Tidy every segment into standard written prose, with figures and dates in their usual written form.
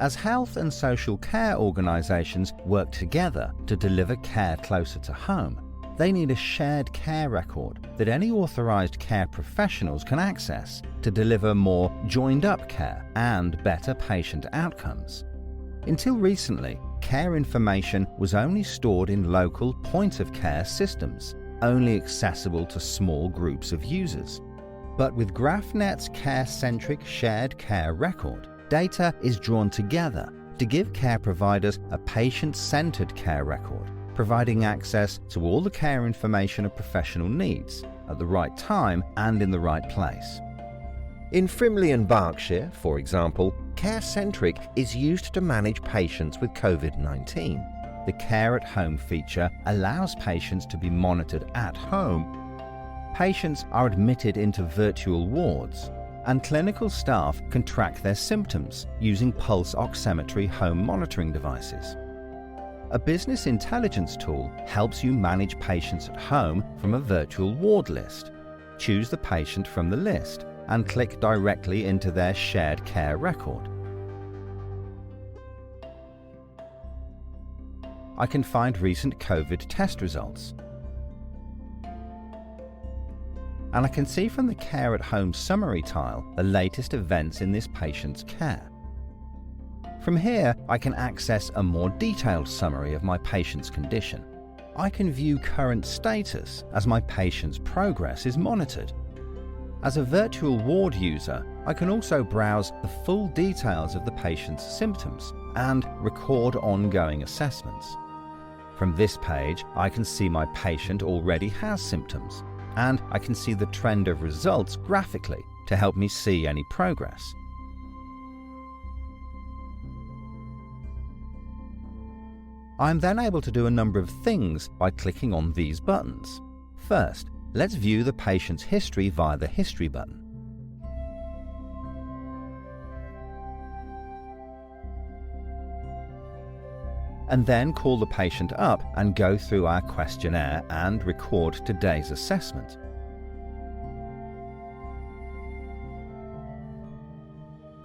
As health and social care organisations work together to deliver care closer to home, they need a shared care record that any authorised care professionals can access to deliver more joined-up care and better patient outcomes. Until recently, care information was only stored in local point-of-care systems, only accessible to small groups of users. But with Graphnet's CareCentric shared care record, data is drawn together to give care providers a patient-centred care record, providing access to all the care information a professional needs at the right time and in the right place. In Frimley and Berkshire, for example, CareCentric is used to manage patients with COVID-19. The Care at Home feature allows patients to be monitored at home. Patients are admitted into virtual wards, and clinical staff can track their symptoms using pulse oximetry home monitoring devices. A business intelligence tool helps you manage patients at home from a virtual ward list. Choose the patient from the list and click directly into their shared care record. I can find recent COVID test results. And I can see from the Care at Home summary tile the latest events in this patient's care. From here, I can access a more detailed summary of my patient's condition. I can view current status as my patient's progress is monitored. As a virtual ward user, I can also browse the full details of the patient's symptoms and record ongoing assessments. From this page, I can see my patient already has symptoms, and I can see the trend of results graphically to help me see any progress. I am then able to do a number of things by clicking on these buttons. First, let's view the patient's history via the History button. And then call the patient up and go through our questionnaire and record today's assessment.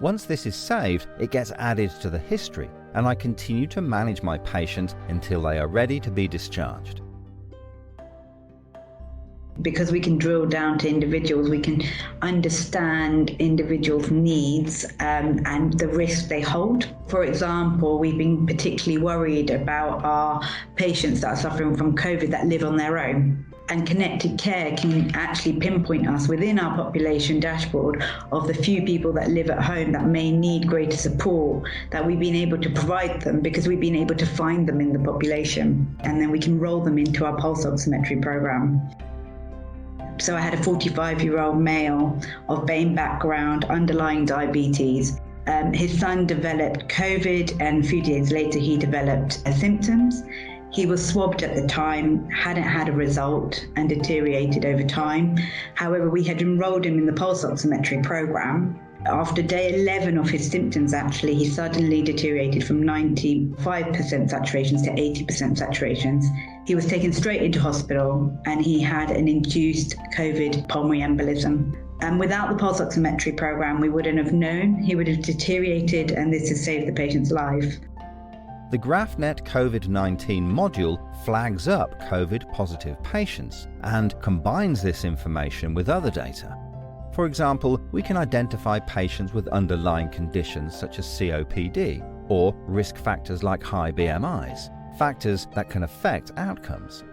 Once this is saved, it gets added to the history, and I continue to manage my patient until they are ready to be discharged. Because we can drill down to individuals, we can understand individuals' needs and the risks they hold. For example, we've been particularly worried about our patients that are suffering from COVID that live on their own. And Connected Care can actually pinpoint us within our population dashboard of the few people that live at home that may need greater support, that we've been able to provide them because we've been able to find them in the population. And then we can roll them into our pulse oximetry program. So I had a 45-year-old male of BAME background, underlying diabetes. His son developed COVID, and a few days later he developed symptoms. He was swabbed at the time, hadn't had a result, and deteriorated over time. However, we had enrolled him in the pulse oximetry program. After day 11 of his symptoms, actually, he suddenly deteriorated from 95% saturations to 80% saturations. He was taken straight into hospital, and he had an induced COVID pulmonary embolism. And without the pulse oximetry program, we wouldn't have known. He would have deteriorated, and this has saved the patient's life. The Graphnet COVID-19 module flags up COVID-positive patients and combines this information with other data. For example, we can identify patients with underlying conditions such as COPD or risk factors like high BMIs, factors that can affect outcomes,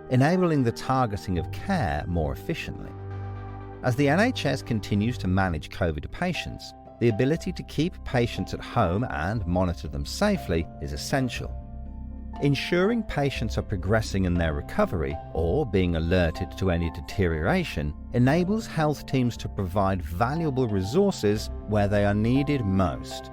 enabling the targeting of care more efficiently. As the NHS continues to manage COVID patients, the ability to keep patients at home and monitor them safely is essential. Ensuring patients are progressing in their recovery or being alerted to any deterioration enables health teams to provide valuable resources where they are needed most.